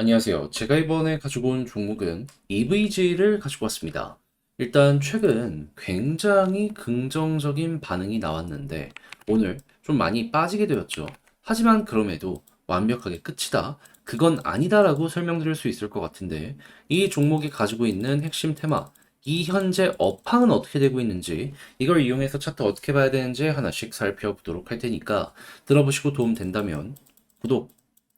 안녕하세요. 제가 이번에 가지고 온 종목은 EVG를 가지고 왔습니다. 일단 최근 굉장히 긍정적인 반응이 나왔는데 오늘 좀 많이 빠지게 되었죠. 하지만 그럼에도 완벽하게 끝이다. 그건 아니다라고 설명드릴 수 있을 것 같은데 이 종목이 가지고 있는 핵심 테마, 이 현재 업황은 어떻게 되고 있는지 이걸 이용해서 차트 어떻게 봐야 되는지 하나씩 살펴보도록 할 테니까 들어보시고 도움 된다면 구독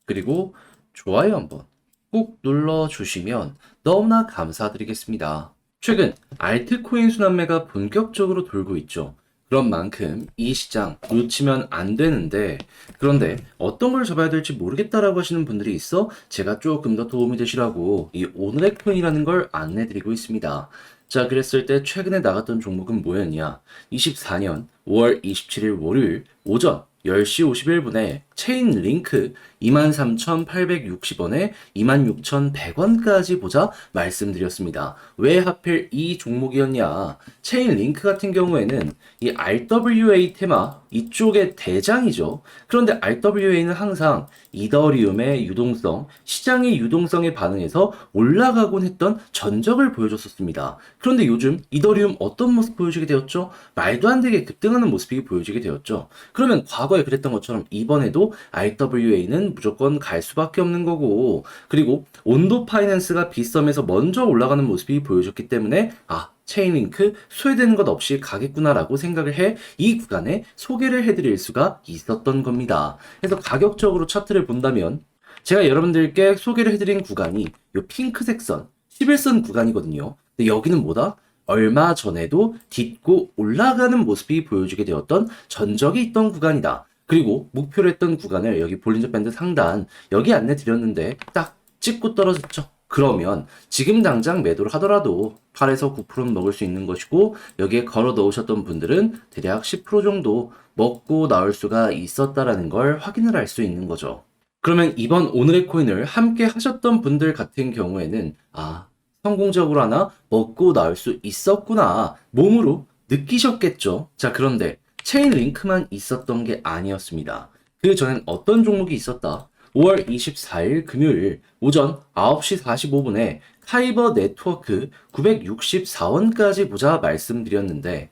그리고 좋아요 한번 꾹 눌러주시면 너무나 감사드리겠습니다. 최근 알트코인 순환매가 본격적으로 돌고 있죠. 그런 만큼 이 시장 놓치면 안 되는데, 그런데 어떤 걸 잡아야 될지 모르겠다라고 하시는 분들이 있어 제가 조금 더 도움이 되시라고 이 오늘의 코인이라는 걸 안내드리고 있습니다. 자, 그랬을 때 최근에 나갔던 종목은 뭐였냐? 24년 5월 27일 월요일 오전 10시 51분에 체인 링크 23,860원에 26,100원까지 보자 말씀드렸습니다. 왜 하필 이 종목이었냐? 체인 링크 같은 경우에는 이 RWA 테마 이쪽의 대장이죠. 그런데 RWA는 항상 이더리움의 유동성, 시장의 유동성에 반응해서 올라가곤 했던 전적을 보여줬었습니다. 그런데 요즘 이더리움 어떤 모습 보여주게 되었죠? 말도 안 되게 급등하는 모습이 보여지게 되었죠. 그러면 과거에 그랬던 것처럼 이번에도 RWA는 무조건 갈 수밖에 없는 거고, 그리고 온도 파이낸스가 빗썸에서 먼저 올라가는 모습이 보여졌기 때문에 체인링크 소외되는 것 없이 가겠구나라고 생각을 해 이 구간에 소개를 해드릴 수가 있었던 겁니다. 그래서 가격적으로 차트를 본다면 제가 여러분들께 소개를 해드린 구간이 이 핑크색 선, 11선 구간이거든요. 근데 여기는 뭐다? 얼마 전에도 딛고 올라가는 모습이 보여주게 되었던 전적이 있던 구간이다. 그리고 목표로 했던 구간을 여기 볼린저 밴드 상단 여기 안내 드렸는데 딱 찍고 떨어졌죠. 그러면 지금 당장 매도를 하더라도 8에서 9%는 먹을 수 있는 것이고 여기에 걸어 넣으셨던 분들은 대략 10% 정도 먹고 나올 수가 있었다라는 걸 확인을 할 수 있는 거죠. 그러면 이번 오늘의 코인을 함께 하셨던 분들 같은 경우에는 성공적으로 하나 먹고 나올 수 있었구나 몸으로 느끼셨겠죠. 자, 그런데 체인 링크만 있었던 게 아니었습니다. 그 전엔 어떤 종목이 있었다? 5월 24일 금요일 오전 9시 45분에 카이버 네트워크 964원까지 보자 말씀드렸는데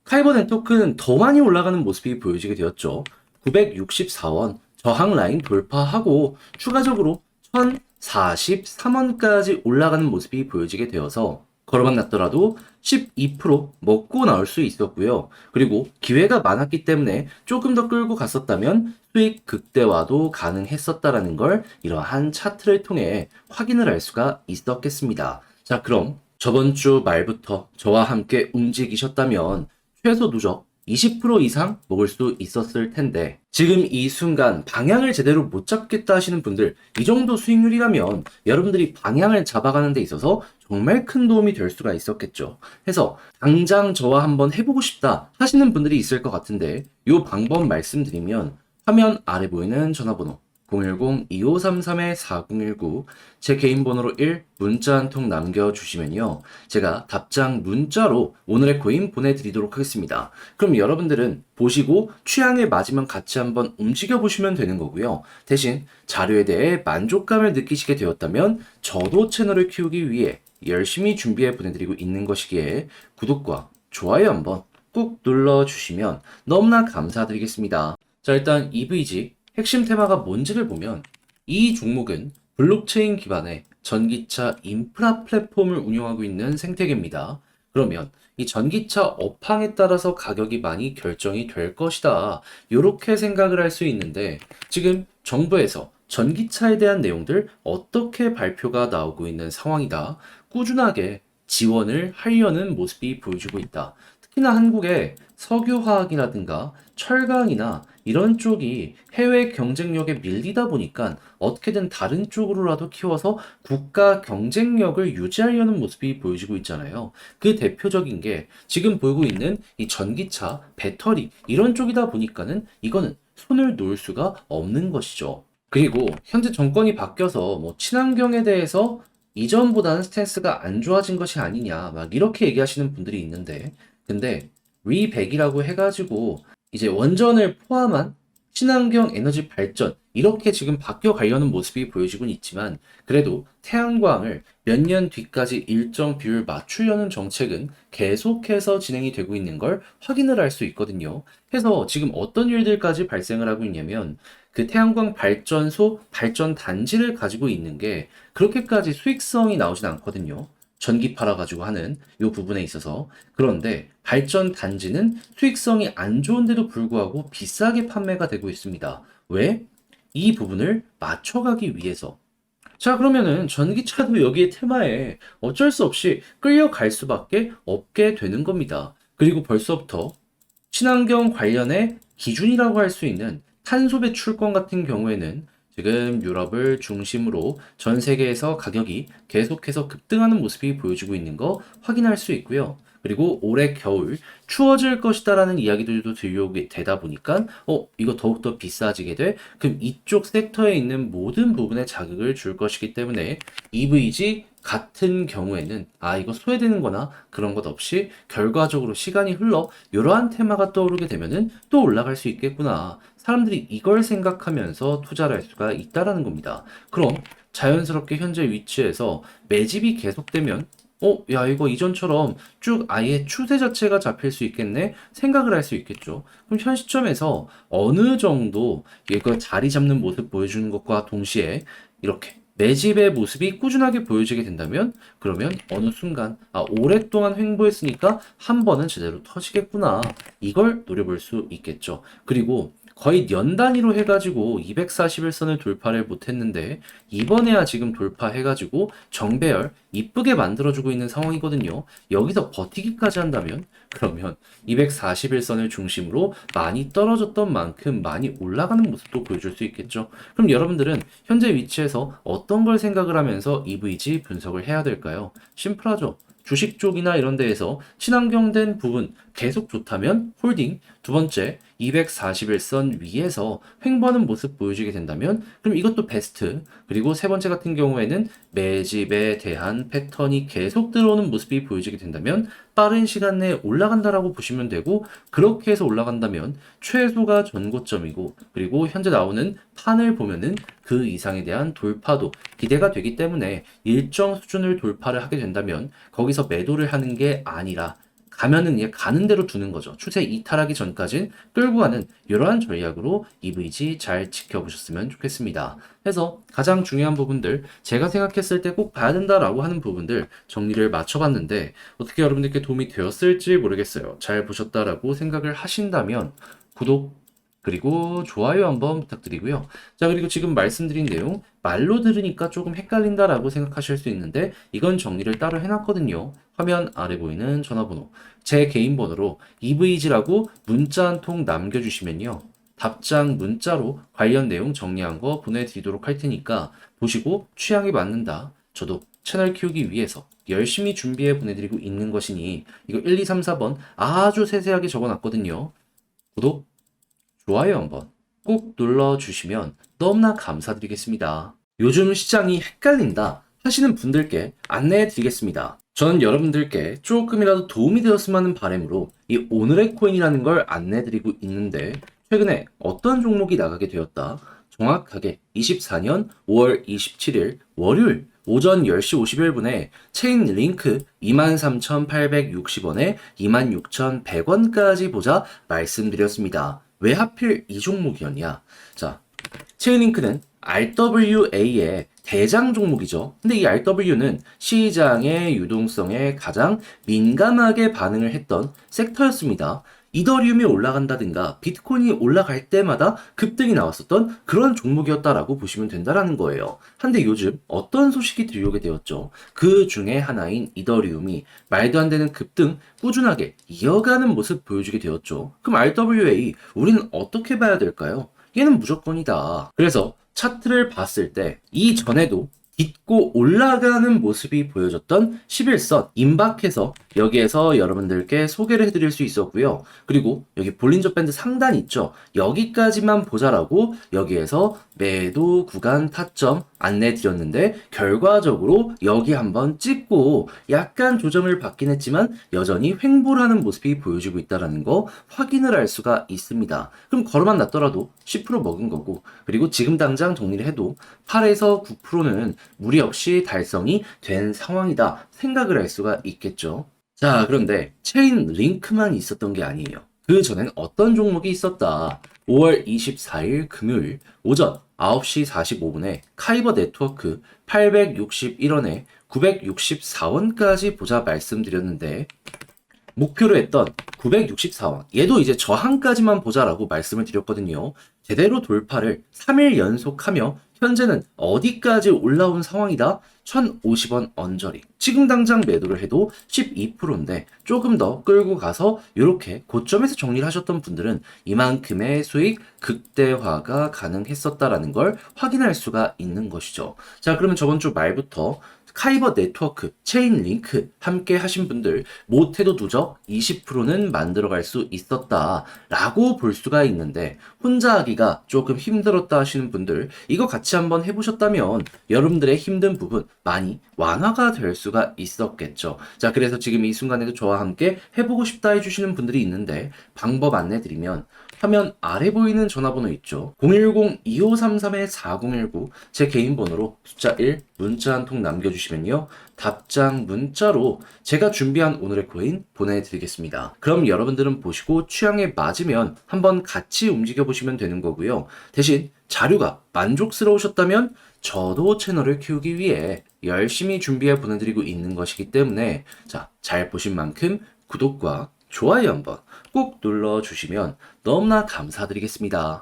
카이버 네트워크는 더 많이 올라가는 모습이 보여지게 되었죠. 964원 저항 라인 돌파하고 추가적으로 1043원까지 올라가는 모습이 보여지게 되어서 걸어만 났더라도 12% 먹고 나올 수 있었고요. 그리고 기회가 많았기 때문에 조금 더 끌고 갔었다면 수익 극대화도 가능했었다라는 걸 이러한 차트를 통해 확인을 할 수가 있었겠습니다. 자, 그럼 저번 주 말부터 저와 함께 움직이셨다면 최소 누적 20% 이상 먹을 수 있었을 텐데 지금 이 순간 방향을 제대로 못 잡겠다 하시는 분들 이 정도 수익률이라면 여러분들이 방향을 잡아가는 데 있어서 정말 큰 도움이 될 수가 있었겠죠. 해서 당장 저와 한번 해보고 싶다 하시는 분들이 있을 것 같은데 이 방법 말씀드리면 화면 아래 보이는 전화번호 010-2533-4019 제 개인 번호로 1 문자 한 통 남겨주시면요. 제가 답장 문자로 오늘의 코인 보내드리도록 하겠습니다. 그럼 여러분들은 보시고 취향에 맞으면 같이 한번 움직여 보시면 되는 거고요. 대신 자료에 대해 만족감을 느끼시게 되었다면 저도 채널을 키우기 위해 열심히 준비해 보내드리고 있는 것이기에 구독과 좋아요 한번 꾹 눌러주시면 너무나 감사드리겠습니다. 자, 일단 EVG 핵심 테마가 뭔지를 보면 이 종목은 블록체인 기반의 전기차 인프라 플랫폼을 운영하고 있는 생태계입니다. 그러면 이 전기차 업황에 따라서 가격이 많이 결정이 될 것이다. 이렇게 생각을 할 수 있는데 지금 정부에서 전기차에 대한 내용들 어떻게 발표가 나오고 있는 상황이다. 꾸준하게 지원을 하려는 모습이 보여주고 있다. 특히나 한국의 석유화학이라든가 철강이나 이런 쪽이 해외 경쟁력에 밀리다 보니까 어떻게든 다른 쪽으로라도 키워서 국가 경쟁력을 유지하려는 모습이 보여지고 있잖아요. 그 대표적인 게 지금 보이고 있는 이 전기차, 배터리 이런 쪽이다 보니까는 이거는 손을 놓을 수가 없는 것이죠. 그리고 현재 정권이 바뀌어서 뭐 친환경에 대해서 이전보다는 스탠스가 안 좋아진 것이 아니냐 막 이렇게 얘기하시는 분들이 있는데 근데 리백이라고 해가지고 이제 원전을 포함한 친환경 에너지 발전 이렇게 지금 바뀌어 가려는 모습이 보여지곤 있지만 그래도 태양광을 몇 년 뒤까지 일정 비율 맞추려는 정책은 계속해서 진행이 되고 있는 걸 확인을 할 수 있거든요. 그래서 지금 어떤 일들까지 발생을 하고 있냐면 그 태양광 발전소 발전 단지를 가지고 있는 게 그렇게까지 수익성이 나오진 않거든요. 전기 팔아가지고 하는 이 부분에 있어서. 그런데 발전 단지는 수익성이 안 좋은데도 불구하고 비싸게 판매가 되고 있습니다. 왜? 이 부분을 맞춰가기 위해서. 자, 그러면은 전기차도 여기에 테마에 어쩔 수 없이 끌려갈 수밖에 없게 되는 겁니다. 그리고 벌써부터 친환경 관련의 기준이라고 할 수 있는 탄소 배출권 같은 경우에는 지금 유럽을 중심으로 전 세계에서 가격이 계속해서 급등하는 모습이 보여지고 있는 거 확인할 수 있고요. 그리고 올해 겨울 추워질 것이다라는 이야기들도 들려오게 되다 보니까 이거 더욱더 비싸지게 돼. 그럼 이쪽 섹터에 있는 모든 부분에 자극을 줄 것이기 때문에 EVG 같은 경우에는 이거 소외되는 거나 그런 것 없이 결과적으로 시간이 흘러 이러한 테마가 떠오르게 되면은 또 올라갈 수 있겠구나. 사람들이 이걸 생각하면서 투자를 할 수가 있다라는 겁니다. 그럼 자연스럽게 현재 위치에서 매집이 계속되면 야, 이거 이전처럼 쭉 아예 추세 자체가 잡힐 수 있겠네? 생각을 할 수 있겠죠. 그럼 현 시점에서 어느 정도 이거 자리 잡는 모습 보여주는 것과 동시에 이렇게 매집의 모습이 꾸준하게 보여지게 된다면 그러면 어느 순간 오랫동안 횡보했으니까 한 번은 제대로 터지겠구나. 이걸 노려볼 수 있겠죠. 그리고 거의 년 단위로 해가지고 241선을 돌파를 못했는데 이번에야 지금 돌파해가지고 정배열 이쁘게 만들어주고 있는 상황이거든요. 여기서 버티기까지 한다면 그러면 241선을 중심으로 많이 떨어졌던 만큼 많이 올라가는 모습도 보여줄 수 있겠죠. 그럼 여러분들은 현재 위치에서 어떤 걸 생각을 하면서 EVG 분석을 해야 될까요? 심플하죠. 주식 쪽이나 이런 데에서 친환경된 부분 계속 좋다면 홀딩, 두 번째 241선 위에서 횡보하는 모습 보여주게 된다면 그럼 이것도 베스트. 그리고 세 번째 같은 경우에는 매집에 대한 패턴이 계속 들어오는 모습이 보여지게 된다면 빠른 시간 내에 올라간다라고 보시면 되고 그렇게 해서 올라간다면 최소가 전고점이고 그리고 현재 나오는 판을 보면은 그 이상에 대한 돌파도 기대가 되기 때문에 일정 수준을 돌파를 하게 된다면 거기서 매도를 하는 게 아니라 가면은 얘 가는 대로 두는 거죠. 추세 이탈하기 전까진 끌고 가는 이러한 전략으로 EVG 잘 지켜보셨으면 좋겠습니다. 그래서 가장 중요한 부분들 제가 생각했을 때 꼭 봐야 된다라고 하는 부분들 정리를 맞춰봤는데 어떻게 여러분들께 도움이 되었을지 모르겠어요. 잘 보셨다라고 생각을 하신다면 구독 그리고 좋아요 한번 부탁드리고요. 자, 그리고 지금 말씀드린 내용 말로 들으니까 조금 헷갈린다라고 생각하실 수 있는데 이건 정리를 따로 해놨거든요. 화면 아래 보이는 전화번호, 제 개인 번호로 EVG라고 문자 한 통 남겨주시면요. 답장 문자로 관련 내용 정리한 거 보내드리도록 할 테니까 보시고 취향에 맞는다. 저도 채널 키우기 위해서 열심히 준비해 보내드리고 있는 것이니 이거 1, 2, 3, 4번 아주 세세하게 적어놨거든요. 구독, 좋아요 한번 꼭 눌러주시면 너무나 감사드리겠습니다. 요즘 시장이 헷갈린다 하시는 분들께 안내해 드리겠습니다. 저는 여러분들께 조금이라도 도움이 되었으면 하는 바람으로 이 오늘의 코인이라는 걸 안내해 드리고 있는데 최근에 어떤 종목이 나가게 되었다. 정확하게 24년 5월 27일 월요일 오전 10시 51분에 체인 링크 23,860원에 26,100원까지 보자 말씀드렸습니다. 왜 하필 이 종목이었냐? 자, 체인링크는 RWA의 대장 종목이죠. 근데 이 RW는 시장의 유동성에 가장 민감하게 반응을 했던 섹터였습니다. 이더리움이 올라간다든가 비트코인이 올라갈 때마다 급등이 나왔었던 그런 종목이었다라고 보시면 된다라는 거예요. 한데 요즘 어떤 소식이 들려오게 되었죠? 그 중에 하나인 이더리움이 말도 안 되는 급등 꾸준하게 이어가는 모습 보여주게 되었죠. 그럼 RWA 우리는 어떻게 봐야 될까요? 얘는 무조건이다. 그래서 차트를 봤을 때 이전에도 딛고 올라가는 모습이 보여졌던 11선 임박해서 여기에서 여러분들께 소개를 해드릴 수 있었고요. 그리고 여기 볼린저 밴드 상단 있죠? 여기까지만 보자라고 여기에서 매도 구간 타점 안내 드렸는데 결과적으로 여기 한번 찍고 약간 조정을 받긴 했지만 여전히 횡보를 하는 모습이 보여지고 있다는 거 확인을 할 수가 있습니다. 그럼 걸어만 놨더라도 10% 먹은 거고, 그리고 지금 당장 정리를 해도 8에서 9%는 무리 없이 달성이 된 상황이다 생각을 할 수가 있겠죠. 자, 그런데 체인 링크만 있었던 게 아니에요. 그 전엔 어떤 종목이 있었다. 5월 24일 금요일 오전 9시 45분에 카이버 네트워크 861원에 964원까지 보자 말씀드렸는데, 목표로 했던 964원, 얘도 이제 저항까지만 보자라고 말씀을 드렸거든요. 제대로 돌파를 3일 연속하며 현재는 어디까지 올라온 상황이다? 1050원 언저리. 지금 당장 매도를 해도 12%인데 조금 더 끌고 가서 이렇게 고점에서 정리를 하셨던 분들은 이만큼의 수익 극대화가 가능했었다라는 걸 확인할 수가 있는 것이죠. 자, 그러면 저번 주 말부터 카이버 네트워크, 체인 링크 함께 하신 분들 못해도 누적 20%는 만들어갈 수 있었다라고 볼 수가 있는데, 혼자 하기가 조금 힘들었다 하시는 분들 이거 같이 한번 해보셨다면 여러분들의 힘든 부분 많이 완화가 될 수가 있었겠죠. 자, 그래서 지금 이 순간에도 저와 함께 해보고 싶다 해주시는 분들이 있는데 방법 안내드리면 화면 아래 보이는 전화번호 있죠. 010-2533-4019 제 개인 번호로 숫자 1 문자 한 통 남겨주시면요, 답장 문자로 제가 준비한 오늘의 코인 보내드리겠습니다. 그럼 여러분들은 보시고 취향에 맞으면 한번 같이 움직여 보시면 되는 거고요. 대신 자료가 만족스러우셨다면 저도 채널을 키우기 위해 열심히 준비해 보내드리고 있는 것이기 때문에, 자, 잘 보신 만큼 구독과 좋아요 한번 꼭 눌러주시면 너무나 감사드리겠습니다.